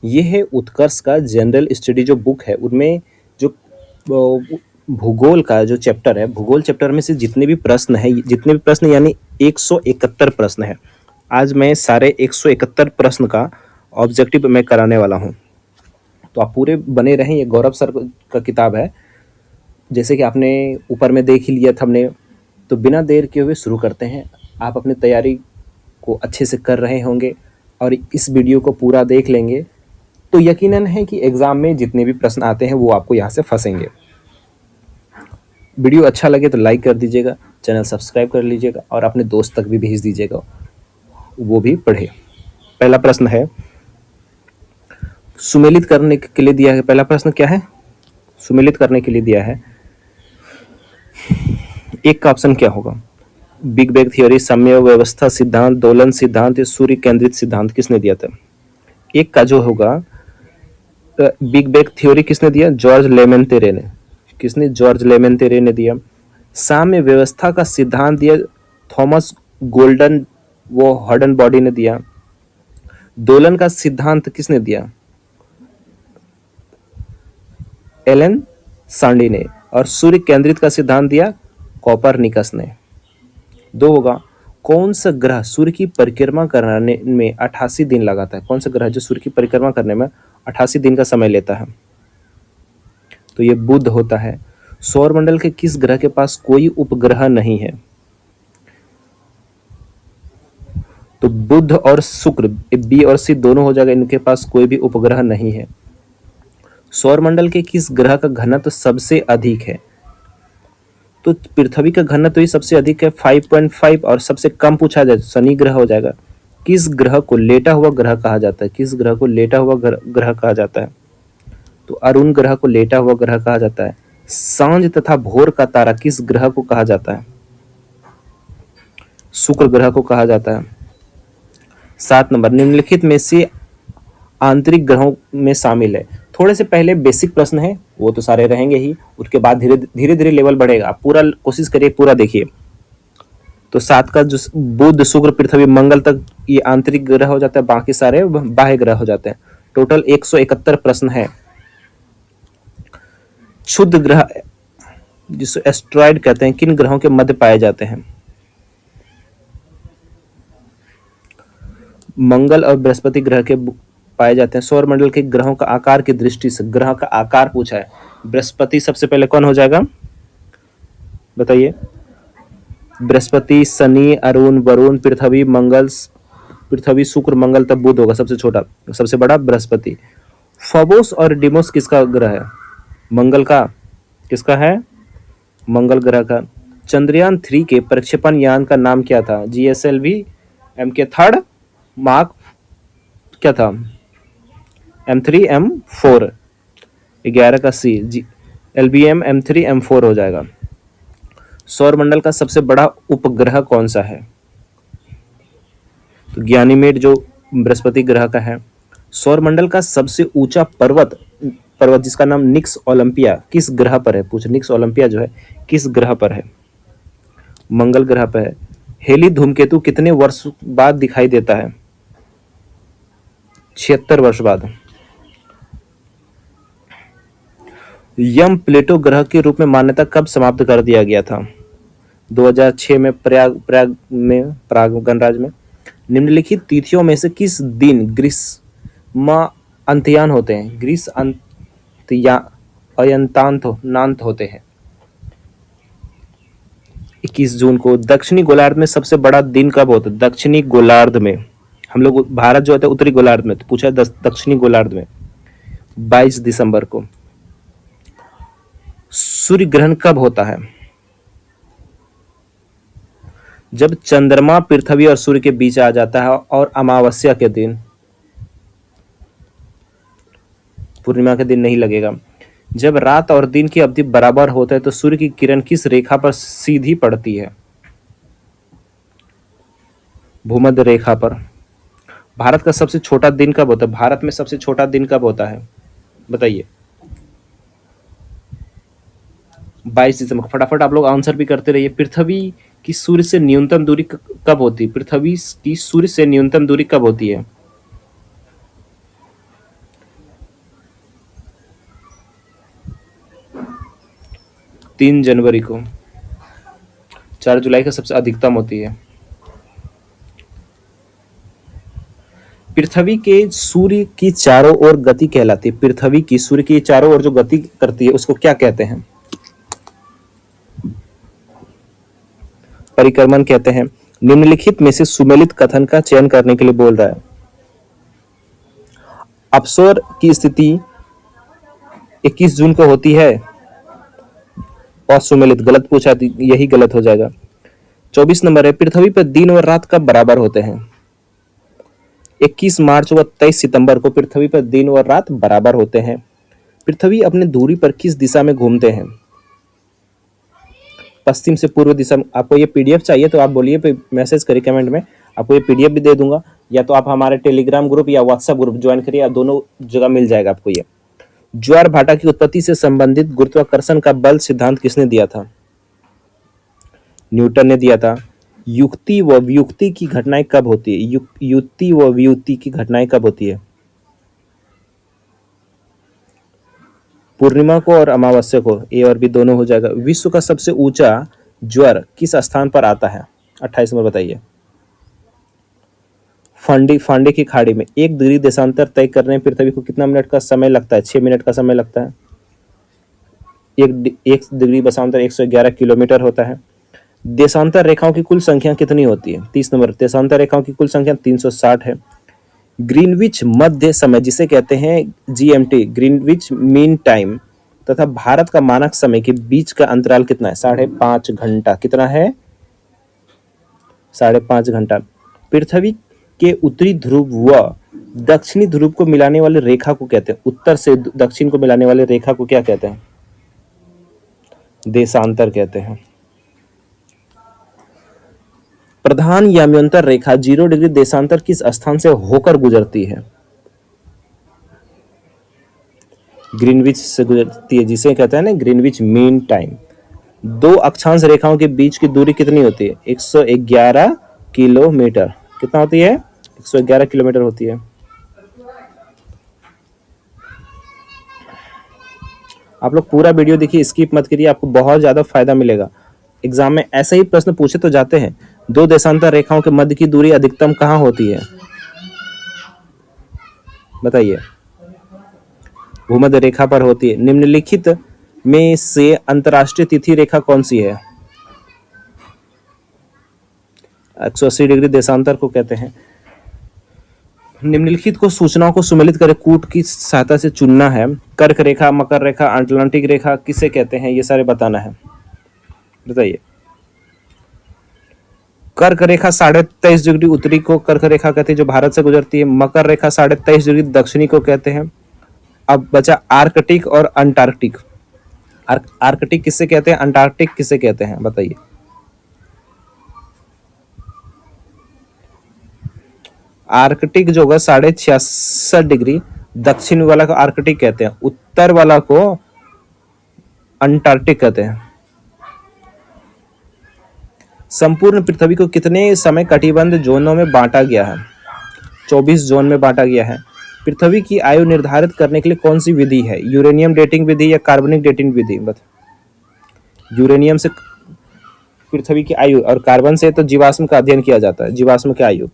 ये है उत्कर्ष का जनरल स्टडी जो बुक है, उनमें जो भूगोल का जो चैप्टर है, भूगोल चैप्टर में से जितने भी प्रश्न है, जितने भी प्रश्न यानी 171 प्रश्न है। आज मैं सारे 171 प्रश्न का ऑब्जेक्टिव मैं कराने वाला हूँ, तो आप पूरे बने रहें। ये गौरव सर का किताब है, जैसे कि आपने ऊपर में देख ही लिया था हमने। तो बिना देर किए हुए शुरू करते हैं। आप अपनी तैयारी को अच्छे से कर रहे होंगे और इस वीडियो को पूरा देख लेंगे तो यकीनन है कि एग्ज़ाम में जितने भी प्रश्न आते हैं वो आपको यहाँ से फंसेंगे। वीडियो अच्छा लगे तो लाइक कर दीजिएगा, चैनल सब्सक्राइब कर लीजिएगा और अपने दोस्त तक भी भेज दीजिएगा, वो भी पढ़े। पहला प्रश्न है, सुमेलित करने के लिए दिया है। पहला प्रश्न क्या है? सुमेलित करने के लिए दिया है। एक का ऑप्शन क्या होगा? बिग बैंग थ्योरी, समय व्यवस्था सिद्धांत, दोलन सिद्धांत या सूर्य केंद्रित सिद्धांत, किसने दिया था? एक का जो होगा बिग बैंग थ्योरी किसने दिया? जॉर्ज लेमेंतेरे ने। किसने? जॉर्ज लेमेंतेरे ने दिया। साम्य व्यवस्था का सिद्धांत दिया थॉमस गोल्डन वो हर्डन बॉडी ने दिया। दोलन का सिद्धांत किसने दिया? एलन सांडी ने। और सूर्य केंद्रित का सिद्धांत दिया कोपरनिकस ने। दो होगा, कौन सा ग्रह सूर्य की परिक्रमा करने में 88 दिन लगाता है? कौन सा ग्रह जो सूर्य की परिक्रमा करने में 88 दिन का समय लेता है? तो ये बुध होता है। सौरमंडल के किस ग्रह के पास कोई उपग्रह नहीं है? तो बुध और शुक्र, बी और सी दोनों हो जाएगा, इनके पास कोई भी उपग्रह नहीं है। सौरमंडल के किस ग्रह का घनत्व सबसे अधिक है? तो पृथ्वी का घनत्व ही सबसे अधिक है 5.5, और सबसे कम पूछा जाए तो शनि ग्रह हो जाएगा। किस ग्रह को लेटा हुआ ग्रह कहा जाता है? किस ग्रह को लेटा हुआ ग्रह कहा जाता है? तो अरुण ग्रह को लेटा हुआ ग्रह कहा जाता है। सांझ तथा भोर का तारा किस ग्रह को कहा जाता है? शुक्र ग्रह को कहा जाता है। 7 नंबर, निम्नलिखित में से आंतरिक ग्रहों में शामिल है। थोड़े से पहले बेसिक प्रश्न है, वो तो सारे रहेंगे ही, उसके बाद धीरे धीरे लेवल बढ़ेगा। आप पूरा कोशिश करिए, पूरा देखिए। तो 7 का जो बुध शुक्र पृथ्वी मंगल तक ये आंतरिक ग्रह हो जाता है, बाकी सारे बाह्य ग्रह हो जाते हैं। टोटल 171 प्रश्न है। क्षुद्र ग्रह जिसे एस्ट्रॉयड कहते हैं, किन ग्रहों के मध्य पाए जाते हैं? मंगल और बृहस्पति ग्रह के पाए जाते हैं। सौरमंडल के ग्रहों का आकार की दृष्टि से, ग्रह का आकार पूछा है, बृहस्पति सबसे पहले कौन हो जाएगा? बताइए। बृहस्पति, शनि, अरुण, वरुण, पृथ्वी, मंगल, पृथ्वी शुक्र मंगल, तब बुध होगा सबसे छोटा, सबसे बड़ा बृहस्पति। फबोस और डिमोस किसका ग्रह है? मंगल का। किसका है? मंगल ग्रह का। चंद्रयान 3 के प्रक्षेपण यान का नाम क्या था? GSLV, MK थर्ड, मार्क क्या था? M3, M4, 11 का C, LBM, M3, M4 हो जाएगा। सौरमंडल का सबसे बड़ा उपग्रह कौन सा है? तो ज्ञानीमेड जो बृहस्पति ग्रह का है। सौरमंडल का सबसे ऊंचा पर्वत जिसका नाम निक्स ओलंपिया किस ग्रह पर है? पूछ, निक्स ओलंपिया जो है किस ग्रह पर है? मंगल ग्रह पर है। हेली धूमकेतु कितने वर्ष बाद दिखाई देता है? 76 वर्ष बाद। यम प्लेटो ग्रह के रूप में मान्यता कब समाप्त कर दिया गया था? 2006 में प्राग गणराज्य में। निम्नलिखित तिथियों में से किस दिन ग्रीष्म अंतयान होते हैं? ग्रीष्म अयंतांत होते हैं। 21 जून को। दक्षिणी गोलार्ध में सबसे बड़ा दिन कब होता है? दक्षिणी गोलार्ध में, हम लोग भारत जो होता है उत्तरी गोलार्ध में, तो पूछा है दक्षिणी गोलार्ध में 22 दिसंबर को। सूर्य ग्रहण कब होता है? जब चंद्रमा पृथ्वी और सूर्य के बीच आ जाता है और अमावस्या के दिन, पूर्णिमा के दिन नहीं लगेगा। जब रात और दिन की अवधि बराबर होता है तो सूर्य की किरण किस रेखा पर सीधी पड़ती है? भूमध्य रेखा पर। भारत का सबसे छोटा दिन कब होता है? भारत में सबसे छोटा दिन कब होता है? बताइए। 22 दिसंबर। फटाफट आप लोग आंसर भी करते रहिए। पृथ्वी की सूर्य से न्यूनतम दूरी कब होती है? पृथ्वी की सूर्य से न्यूनतम दूरी कब होती है? 3 जनवरी को। 4 जुलाई को सबसे अधिकतम होती है। पृथ्वी के सूर्य की चारों ओर गति कहलाती है। पृथ्वी की सूर्य की चारों ओर जो गति करती है उसको क्या कहते हैं? परिक्रमण कहते हैं। निम्नलिखित में से सुमेलित कथन का चयन करने के लिए बोल रहा है। अपसौर की स्थिति 21 जून को होती है और सुमेलित गलत पूछा, यही गलत हो जाएगा। 24 नंबर है, पृथ्वी पर दिन और रात कब बराबर होते हैं? 21 मार्च व 23 सितंबर को पृथ्वी पर दिन और रात बराबर होते हैं। पृथ्वी अपने दूरी पर किस दिशा में घूमते हैं? पश्चिम से पूर्व दिशा में। आपको ये पीडीएफ चाहिए तो आप बोलिए, मैसेज करिए कमेंट में, आपको ये पीडीएफ भी दे दूंगा, या तो आप हमारे टेलीग्राम ग्रुप या व्हाट्सएप ग्रुप ज्वाइन करिए, दोनों जगह मिल जाएगा आपको ये। ज्वार भाटा की उत्पत्ति से संबंधित गुरुत्वाकर्षण का बल सिद्धांत किसने दिया था? न्यूटन ने दिया था। युक्ति व व्युक्ति की घटनाएं कब होती है? युक्ति व व्युक्ति की घटनाएं कब होती है? पूर्णिमा को और अमावस्या को, ए और बी दोनों हो जाएगा। विश्व का सबसे ऊंचा ज्वार किस स्थान पर आता है? 28 नंबर बताइए। फांडे की खाड़ी में। 1 डिग्री देशांतर तय करने में पृथ्वी को कितना मिनट का समय लगता है? 6 मिनट का समय लगता है। 1 डिग्री देशांतर 111 किलोमीटर होता है। देशांतर रेखाओं की कुल संख्या कितनी होती है? 30 नंबर। देशांतर रेखाओं की कुल संख्या 360 है। ग्रीनविच मध्य समय जिसे कहते हैं जीएमटी, ग्रीनविच मीन टाइम, तथा भारत का मानक समय के बीच का अंतराल कितना है? 5.5 घंटा। कितना है? 5.5 घंटा। पृथ्वी के उत्तरी ध्रुव व दक्षिणी ध्रुव को मिलाने वाली रेखा को कहते हैं, उत्तर से दक्षिण को मिलाने वाली रेखा को क्या कहते हैं? देशांतर कहते हैं। प्रधान याम्योन्तर रेखा 0 डिग्री देशांतर किस स्थान से होकर गुजरती है? ग्रीनविच से गुजरती है, जिसे कहते हैं ना ग्रीनविच मीन टाइम। 2 अक्षांश रेखाओं के बीच की दूरी कितनी होती है? 111 किलोमीटर। कितना होती है? 111 किलोमीटर होती है। आप लोग पूरा वीडियो देखिए, स्किप मत करिए, आपको बहुत ज्यादा फायदा मिलेगा। एग्जाम में ऐसे ही प्रश्न पूछे तो जाते हैं। 2 देशांतर रेखाओं के मध्य की दूरी अधिकतम कहाँ होती है? बताइए। भूमध्य रेखा पर होती है। निम्नलिखित में से अंतरराष्ट्रीय तिथि रेखा कौन सी है? 180 डिग्री देशांतर को कहते हैं। निम्नलिखित को सूचनाओं को सुमेलित कर कूट की सहायता से चुनना है। कर्क रेखा, मकर रेखा, अटलांटिक रेखा किसे कहते हैं? ये सारे बताना है। बताइए। कर्क रेखा 23.5 डिग्री उत्तरी को कर्क रेखा कहते हैं, जो भारत से गुजरती है। मकर रेखा 23.5 डिग्री दक्षिणी को कहते हैं। अब बचा आर्कटिक और अंटार्कटिक। आर्कटिक किससे कहते हैं? अंटार्कटिक किससे कहते हैं? बताइए। आर्कटिक जो होगा 66.5 डिग्री दक्षिण वाला को आर्कटिक कहते हैं, उत्तर वाला को अंटार्कटिक कहते हैं। संपूर्ण पृथ्वी को कितने समय कटिबंध जोनों में बांटा गया है? 24 जोन में बांटा गया है। पृथ्वी की आयु निर्धारित करने के लिए कौन सी विधि है? यूरेनियम डेटिंग विधि या कार्बनिक डेटिंग विधि? यूरेनियम से पृथ्वी की आयु और कार्बन से तो जीवाश्म का अध्ययन किया जाता है, जीवाश्म की आयु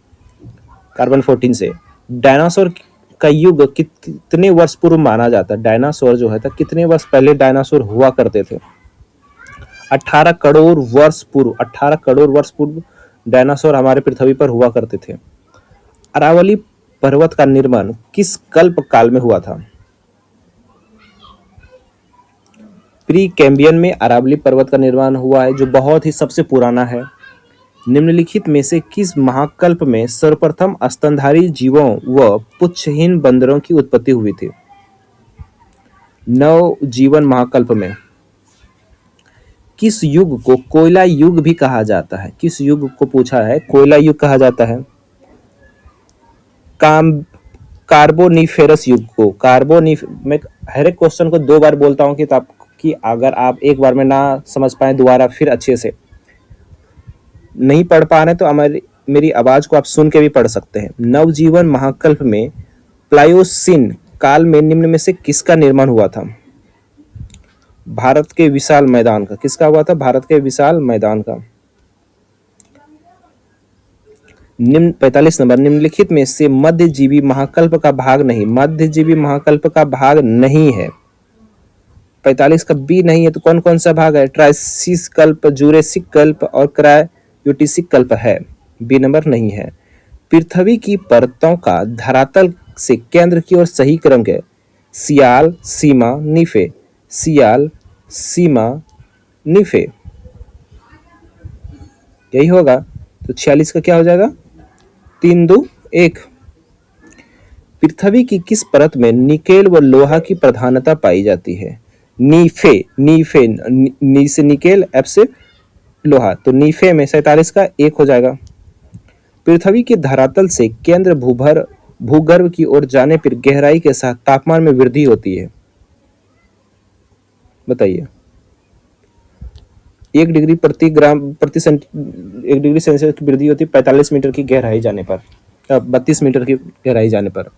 कार्बन 14 से। डायनासोर का युग कितने वर्ष पूर्व माना जाता है? डायनासोर जो है था कितने वर्ष पहले डायनासोर हुआ करते थे? 18 करोड़ वर्ष पूर्व। 18 करोड़ वर्ष पूर्व डायनासोर हमारे पृथ्वी पर हुआ करते थे। अरावली पर्वत का निर्माण किस कल्प काल में हुआ था? प्री कैम्बियन में अरावली पर्वत का निर्माण हुआ है, जो बहुत ही सबसे पुराना है। निम्नलिखित में से किस महाकल्प में सर्वप्रथम स्तनधारी जीवों व पुच्छहीन बंदरों की उत्पत्ति हुई थी? नवजीवन महाकल्प में। किस युग को कोयला युग भी कहा जाता है? किस युग को पूछा है? कोयला युग कहा जाता है। कार्बोनिफेरस युग को। मैं हर एक क्वेश्चन को 2 बार बोलता हूं कि अगर आप एक बार में ना समझ पाए दोबारा फिर अच्छे से नहीं पढ़ पा रहे तो मेरी आवाज को आप सुन के भी पढ़ सकते हैं। नवजीवन महाकल्प में प्लायोसिन काल में निम्न में से किसका निर्माण हुआ था? भारत के विशाल मैदान का, किसका हुआ था? भारत के विशाल मैदान का। 45 नंबर, निम्नलिखित में से मध्यजीवी महाकल्प का भाग नहीं, मध्यजीवी महाकल्प का भाग नहीं है। 45 का बी नहीं है तो कौन कौन सा भाग है? ट्राइसिस कल्प, जूरेसिक कल्प और क्रायोटिसिक कल्प है। बी नंबर नहीं है। पृथ्वी की परतों का धरातल से केंद्र की ओर सही क्रम है? सियाल, सीमा, निफे। सियाल, सीमा, निफे, यही होगा। तो 46 का क्या हो जाएगा? 3 2 1। पृथ्वी की किस परत में निकेल व लोहा की प्रधानता पाई जाती है? नीफे, नीफे, नी से निकेल, एफ से लोहा, तो नीफे में 47 का 1 हो जाएगा। पृथ्वी के धरातल से केंद्र भूगर्भ की ओर जाने पर गहराई के साथ तापमान में वृद्धि होती है, बताइए। 1 डिग्री प्रति ग्राम प्रति 1 डिग्री सेल्सियस की वृद्धि होती है 45 मीटर की गहराई जाने पर, 32 मीटर की गहराई जाने पर।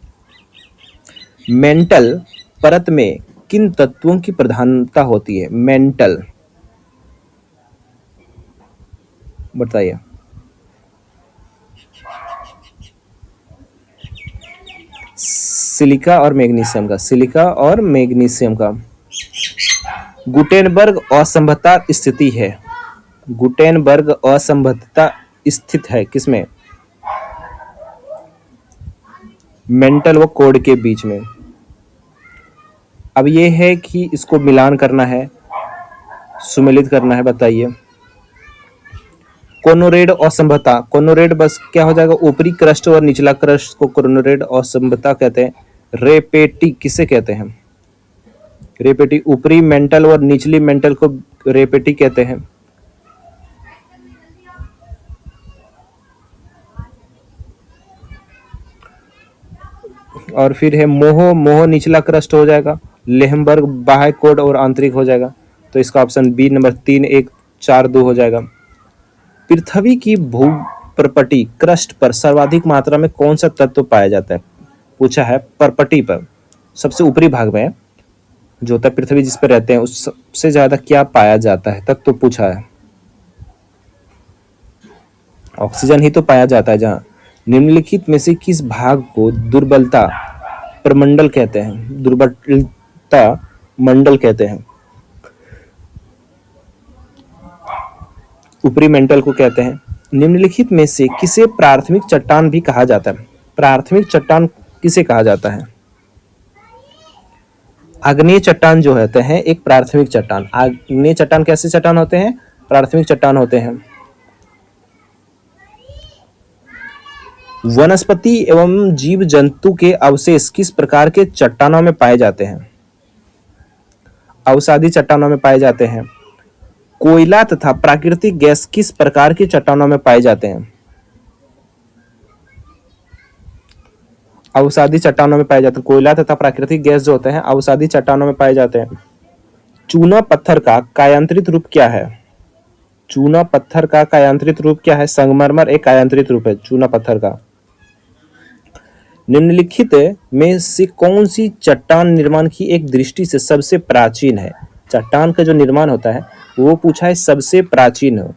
मेंटल परत में किन तत्वों की प्रधानता होती है? मेंटल, बताइए। सिलिका और मैग्नीशियम का, सिलिका और मैग्नीशियम का। गुटेनबर्ग असंबद्धता स्थिति है, गुटेनबर्ग असंबद्धता स्थित है किसमें? मेंटल व कोड के बीच में। अब ये है कि इसको मिलान करना है, सुमेलित करना है, बताइए। कोनोरेड असंबद्धता, कोनोरेड बस क्या हो जाएगा? ऊपरी क्रस्ट और निचला क्रस्ट को कोनोरेड असंबद्धता कहते हैं। रेपेटी किसे कहते हैं? रेपेटी, ऊपरी मेंटल और निचली मेंटल को रेपेटी कहते हैं। और फिर है मोह, मोह निचला क्रस्ट हो जाएगा। लेहमबर्ग बाह्य कोड और आंतरिक हो जाएगा, तो इसका ऑप्शन बी नंबर 3 1 4 2 हो जाएगा। पृथ्वी की भूपर्पटी क्रस्ट पर सर्वाधिक मात्रा में कौन सा तत्व पाया जाता है? पूछा है पर्पटी पर, सबसे ऊपरी भाग में जो होता है पृथ्वी जिस पर रहते हैं, उस सबसे ज्यादा क्या पाया जाता है तत्व पूछा है। ऑक्सीजन ही तो पाया जाता है जहां। निम्नलिखित में से किस भाग को दुर्बलता प्रमंडल कहते हैं? दुर्बलता मंडल कहते हैं। ऊपरी मेंटल को कहते हैं। निम्नलिखित में से किसे प्राथमिक चट्टान भी कहा जाता है? प्राथमिक चट्टान किसे कहा जाता है? आग्नेय चट्टान जो होते हैं एक प्राथमिक चट्टान। आग्नेय चट्टान कैसे चट्टान होते हैं? प्राथमिक चट्टान होते हैं। वनस्पति एवं जीव जंतु के अवशेष किस प्रकार के चट्टानों में पाए जाते हैं? अवसादी चट्टानों में पाए जाते हैं। कोयला तथा प्राकृतिक गैस किस प्रकार की चट्टानों में पाए जाते हैं? अवसादी चट्टानों में पाए जाते हैं। कोयला तथा प्राकृतिक गैस जो होते हैं अवसादी चट्टानों में पाए जाते हैं। चूना पत्थर का कायांतरित रूप क्या है? चूना पत्थर का कायांतरित रूप क्या है? संगमरमर एक कायांतरित रूप है चूना पत्थर का। निम्नलिखित में से कौन सी चट्टान निर्माण की एक दृष्टि से सबसे प्राचीन है? चट्टान का जो निर्माण होता है वो पूछा है सबसे प्राचीन हो,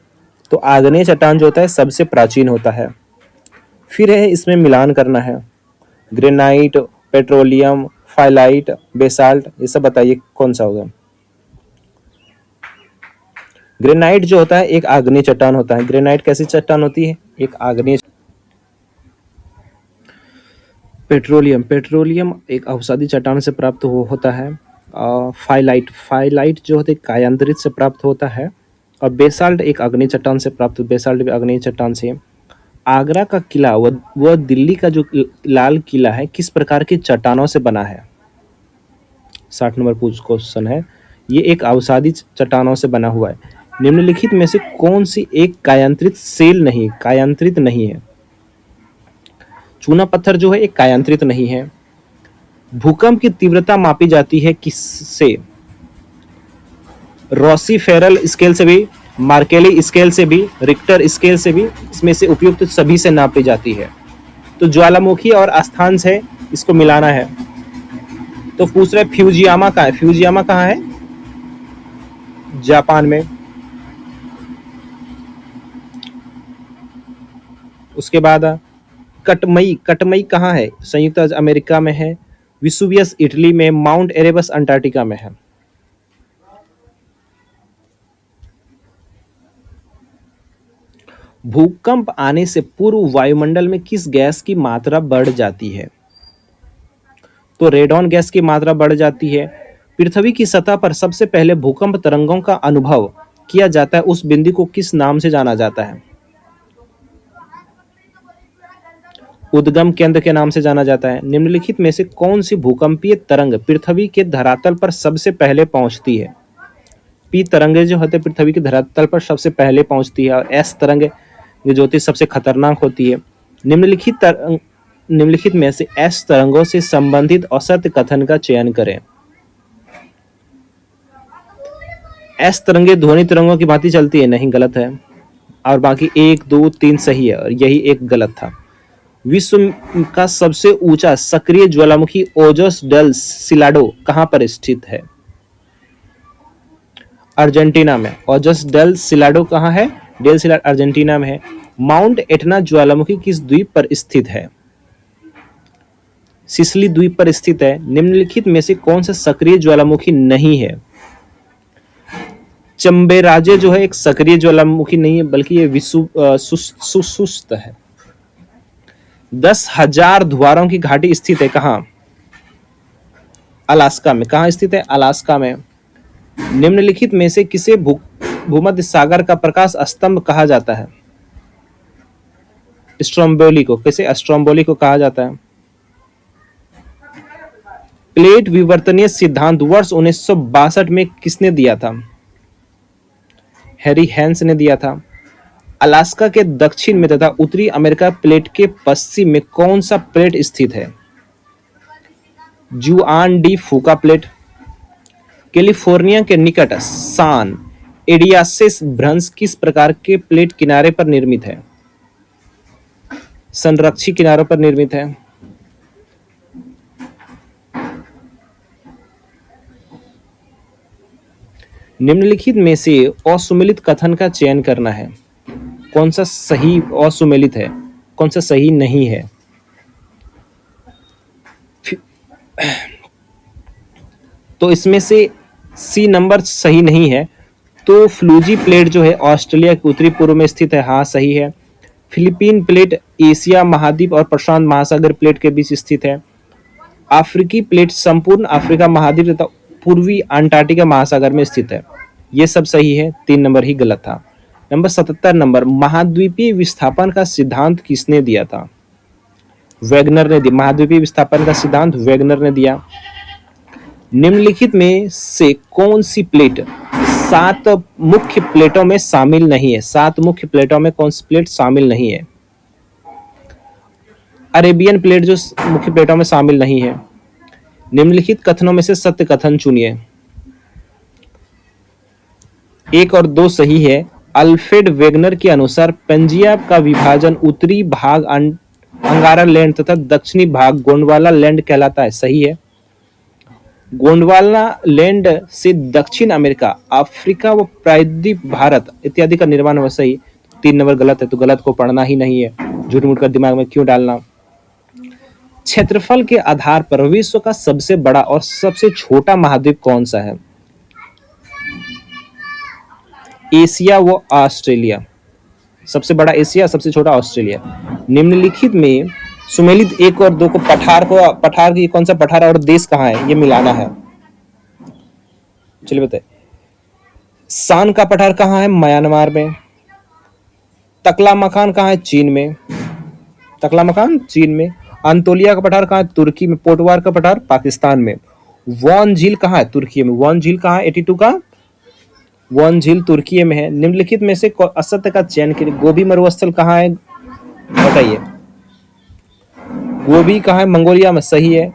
तो आग्नेय चट्टान जो होता है सबसे प्राचीन होता है। फिर है इसमें मिलान करना है। ग्रेनाइट, पेट्रोलियम, फाइलाइट, बेसाल्ट, ये सब बताइए कौन सा होगा। ग्रेनाइट जो होता है एक आग्नेय चट्टान होता है। ग्रेनाइट कैसी चट्टान होती है? एक आग्नेय। पेट्रोलियम, पेट्रोलियम एक अवसादी चट्टान से प्राप्त होता है। फाइलाइट, फाइलाइट जो होता है कायांतरित से प्राप्त होता है। और बेसाल्ट एक आग्नेय चट्टान से प्राप्त, बेसाल्ट भी आग्नेय चट्टान से। आगरा का किला व दिल्ली का जो लाल किला है किस प्रकार की चट्टानों से बना है? 60 नंबर क्वेश्चन है। ये एक अवसादी चट्टानों से बना हुआ है। निम्नलिखित में से कौन सी एक कायांतरित नहीं है? चूना पत्थर जो है एक कायांतरित नहीं है। भूकंप की तीव्रता मापी जाती है किससे? रोसीफेरल स्केल से भी, मार्केली स्केल से भी, रिक्टर स्केल से भी, इसमें से उपयुक्त सभी से नापी जाती है। तो ज्वालामुखी और अस्थान से इसको मिलाना है। तो पूछ रहे फ्यूजियामा कहाँ है? फ्यूजियामा कहाँ है? जापान में। उसके बाद कटमई, कटमई कहाँ है? संयुक्त राज्य अमेरिका में है। विसुवियस इटली में। माउंट एरेबस अंटार्कटिका में है। भूकंप आने से पूर्व वायुमंडल में किस गैस की मात्रा बढ़ जाती है? तो रेडॉन गैस की मात्रा बढ़ जाती है। पृथ्वी की सतह पर सबसे पहले भूकंप तरंगों का अनुभव किया जाता है उस बिंदु को किस नाम से जाना जाता है? उद्गम केंद्र के नाम से जाना जाता है। निम्नलिखित में से कौन सी भूकंपीय तरंग पृथ्वी के धरातल पर सबसे पहले पहुंचती है? पी तरंगे जो होते हैं पृथ्वी के धरातल पर सबसे पहले पहुंचती है, और एस तरंगे जो होती है सबसे खतरनाक होती है। निम्नलिखित में से एस तरंगों से संबंधित असत्य कथन का चयन करें। एस तरंगे ध्वनि तरंगों की भांति चलती है, नहीं, गलत है। और बाकी 1 2 3 सही है, और यही एक गलत था। विश्व का सबसे ऊंचा सक्रिय ज्वालामुखी ओजोस डेल सिलाडो कहां पर स्थित है? अर्जेंटीना में। ओजोस डेल सिलाडो कहां है? डेल सिलाडो अर्जेंटीना में है। माउंट एटना ज्वालामुखी किस द्वीप पर स्थित है? सिसिली द्वीप पर स्थित है। निम्नलिखित में से कौन सा सक्रिय ज्वालामुखी नहीं है? चंबेराजे जो है एक सक्रिय ज्वालामुखी नहीं है, बल्कि ये सुस्त है। 10,000 द्वारों की घाटी स्थित है कहाँ? अलास्का में। कहाँ स्थित है? अलास्का में। निम्नलिखित में से किसे भूमध्य सागर का प्रकाश स्तंभ कहा जाता है? स्ट्रोम्बोली को। कैसे? स्ट्रोम्बोली को कहा जाता है। प्लेट विवर्तनीय सिद्धांत वर्ष 1962 में किसने दिया था? हैरी हैंस ने दिया था। अलास्का के दक्षिण में तथा उत्तरी अमेरिका प्लेट के पश्चिम में कौन सा प्लेट स्थित है? जुआन डी फूका प्लेट। कैलिफोर्निया के निकट सान एडियासिस भ्रंश किस प्रकार के प्लेट किनारे पर निर्मित है? संरक्षी किनारों पर निर्मित है। निम्नलिखित में से असुमेलित कथन का चयन करना है। कौन सा सही असुमेलित है, कौन सा सही नहीं है? तो इसमें से सी नंबर सही नहीं है। तो फ्लूजी प्लेट जो है ऑस्ट्रेलिया के उत्तरी पूर्व में स्थित है, हाँ सही है। फिलीपीन प्लेट एशिया महाद्वीप और प्रशांत महासागर प्लेट के बीच स्थित है। अफ्रीकी प्लेट संपूर्ण अफ्रीका महाद्वीप तथा पूर्वी अंटार्कटिका महासागर में स्थित है। ये सब सही है, 3 नंबर ही गलत था। नंबर 77 नंबर, महाद्वीपीय विस्थापन का सिद्धांत किसने दिया था? वैगनर ने दिया। महाद्वीपीय विस्थापन का सिद्धांत वैगनर ने दिया। निम्नलिखित में से कौन सी प्लेट 7 मुख्य प्लेटों में शामिल नहीं है? 7 मुख्य प्लेटों में कौन सी प्लेट शामिल नहीं है? अरेबियन प्लेट जो मुख्य प्लेटों में शामिल नहीं है। निम्नलिखित कथनों में से सत्य कथन चुनिए। 1 और 2 सही है। अल्फ्रेड वेगनर के अनुसार पंजिया का विभाजन उत्तरी भाग अंगारा लैंड तथा दक्षिणी भाग गोंडवाना लैंड कहलाता है, सही है। गोंडवाना लैंड से दक्षिण अमेरिका, अफ्रीका व प्रायद्वीप भारत इत्यादि का निर्माण हुआ, सही। 3 नंबर गलत है, तो गलत को पढ़ना ही नहीं है, झूठ मूठ कर दिमाग में क्यों डालना। क्षेत्रफल के आधार पर विश्व का सबसे बड़ा और सबसे छोटा महाद्वीप कौन सा है? एशिया व ऑस्ट्रेलिया। सबसे बड़ा एशिया, सबसे छोटा ऑस्ट्रेलिया। निम्नलिखित में सुमेलित 1 और 2 को पठार की कौन सा पठार और देश कहाँ है, ये मिलाना है। चलिए बताइए। सान का पठार कहाँ है? म्यांमार में। तकला मकान कहाँ है? चीन में। तकला मकान चीन में। अंतोलिया का पठार कहाँ है? तुर्की में। पोटवार का पठार पाकिस्तान में। वॉन झील कहाँ है? तुर्की में। वॉन झील कहाँ है? 82 का वॉन झील तुर्की में है। निम्नलिखित में से असत्य का चयन करिए। गोभी मरुस्थल कहाँ है, बताइए। गोभी कहाँ है? मंगोलिया में, सही है।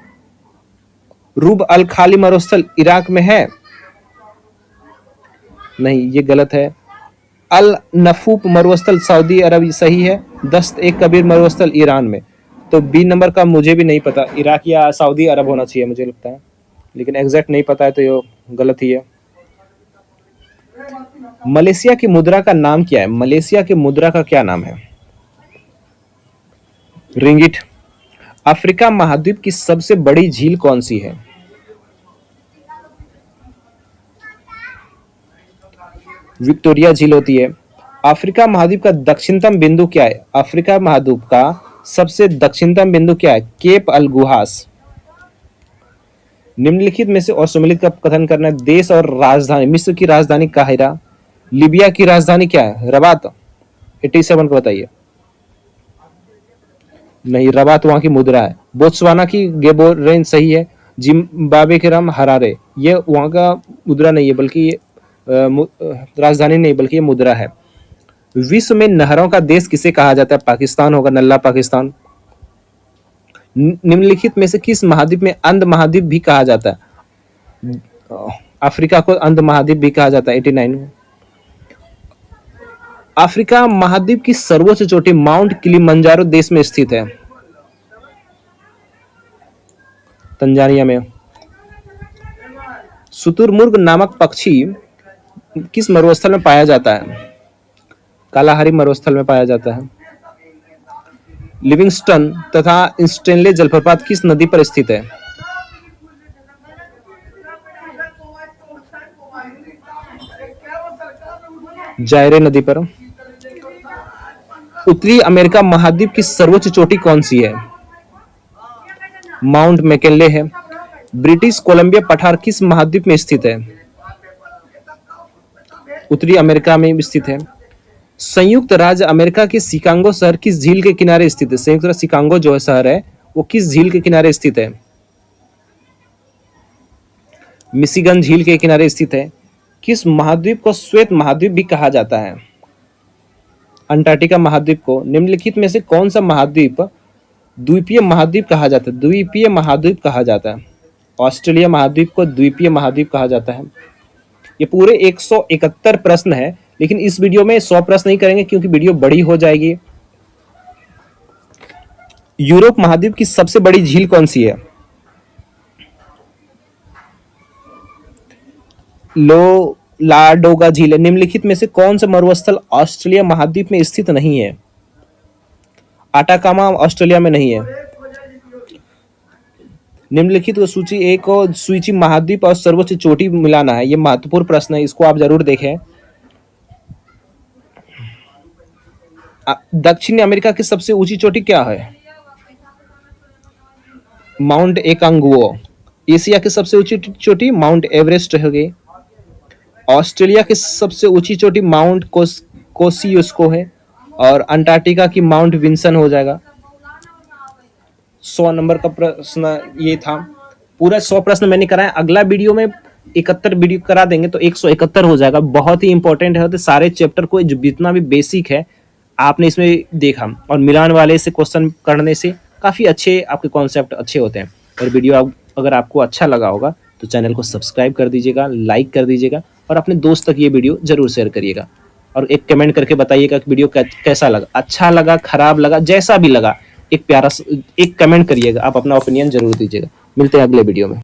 रूब अल खाली मरुस्थल इराक में है, नहीं, ये गलत है। अल नफूप मरुस्थल सऊदी अरब, सही है। दस्त एक कबीर मरुस्थल ईरान में। तो बी नंबर का मुझे भी नहीं पता, इराक या सऊदी अरब होना चाहिए मुझे लगता है, लेकिन एग्जैक्ट नहीं पता है, तो ये गलत ही है। मलेशिया की मुद्रा का नाम क्या है? मलेशिया की मुद्रा का क्या नाम है? रिंगिट। अफ्रीका महाद्वीप की सबसे बड़ी झील कौन सी है? विक्टोरिया झील होती है। अफ्रीका महाद्वीप का दक्षिणतम बिंदु क्या है? अफ्रीका महाद्वीप का सबसे दक्षिणतम बिंदु क्या है? केप अलगुहास। निम्नलिखित में से और सम्मिलित का कथन करना है। देश और राजधानी। मिस्र की राजधानी काहिरा। लीबिया की राजधानी क्या है? रबात। 87 को बताइए। नहीं, रबात वहां की मुद्रा है। बोत्सवाना की गेबोरेन सही है। जिम्बाब्वे के नाम हरारे, ये वहां का मुद्रा नहीं है बल्कि ये राजधानी नहीं बल्कि ये मुद्रा है। विश्व में नहरों का देश किसे कहा जाता है? पाकिस्तान होगा, नल्ला पाकिस्तान। निम्नलिखित में से किस महाद्वीप में अंध महाद्वीप भी कहा जाता है? अफ्रीका को अंध महाद्वीप भी कहा जाता है। 89। अफ्रीका महाद्वीप की सर्वोच्च चोटी माउंट किलिमंजारो देश में स्थित है। तंजानिया में। शुतुरमुर्ग नामक पक्षी किस मरुस्थल में पाया जाता है? कालाहारी मरुस्थल में पाया जाता है। लिविंगस्टन तथा स्टेनले जलप्रपात किस नदी पर स्थित है? जायरे नदी पर। उत्तरी अमेरिका महाद्वीप की सर्वोच्च चोटी कौन सी है? माउंट मैकिनले है। ब्रिटिश कोलंबिया पठार किस महाद्वीप में स्थित है? उत्तरी अमेरिका में स्थित है। संयुक्त राज्य अमेरिका के शिकागो शहर किस झील के किनारे स्थित है? संयुक्त राज्य शिकागो जो है शहर है वो किस झील के किनारे स्थित है? मिशिगन झील के किनारे स्थित है। किस महाद्वीप को श्वेत महाद्वीप भी कहा जाता है? अंटार्कटिका महाद्वीप को। निम्नलिखित में से कौन सा महाद्वीप द्वीपीय महाद्वीप कहा जाता है? द्वीपीय महाद्वीप कहा जाता है। ऑस्ट्रेलिया महाद्वीप को द्वीपीय महाद्वीप कहा जाता है। ये पूरे 171 प्रश्न है, लेकिन इस वीडियो में 100 प्रश्न नहीं करेंगे क्योंकि वीडियो बड़ी हो जाएगी। यूरोप महाद्वीप की सबसे बड़ी झील कौन सी है? लाडोगा झील है। निम्नलिखित में से कौन सा मरुस्थल ऑस्ट्रेलिया महाद्वीप में स्थित नहीं है? आटाकामा ऑस्ट्रेलिया में नहीं है। निम्नलिखित सूची एक और सूची महाद्वीप और सर्वोच्च चोटी मिलाना है। यह महत्वपूर्ण प्रश्न है, इसको आप जरूर देखें। दक्षिणी अमेरिका की सबसे ऊंची चोटी क्या है? माउंट एकांगुओ। एशिया की सबसे ऊंची चोटी माउंट एवरेस्ट हो गई। ऑस्ट्रेलिया की सबसे ऊंची चोटी माउंट कोसियुस्को है और अंटार्कटिका की माउंट विंसन हो जाएगा। 100 नंबर का प्रश्न ये था। पूरा 100 प्रश्न मैंने कराया। अगला वीडियो में 71 वीडियो करा देंगे तो 171 हो जाएगा। बहुत ही इंपॉर्टेंट है, तो सारे चैप्टर को जितना भी बेसिक है आपने इसमें देखा और मिलान वाले से क्वेश्चन करने से काफ़ी अच्छे आपके कॉन्सेप्ट अच्छे होते हैं। और वीडियो अगर आपको अच्छा लगा होगा तो चैनल को सब्सक्राइब कर दीजिएगा, लाइक कर दीजिएगा और अपने दोस्त तक ये वीडियो जरूर शेयर करिएगा। और एक कमेंट करके बताइएगा कि वीडियो कैसा लगा, अच्छा लगा, खराब लगा, जैसा भी लगा एक प्यारा एक कमेंट करिएगा। आप अपना ओपिनियन जरूर दीजिएगा। मिलते हैं अगले वीडियो में।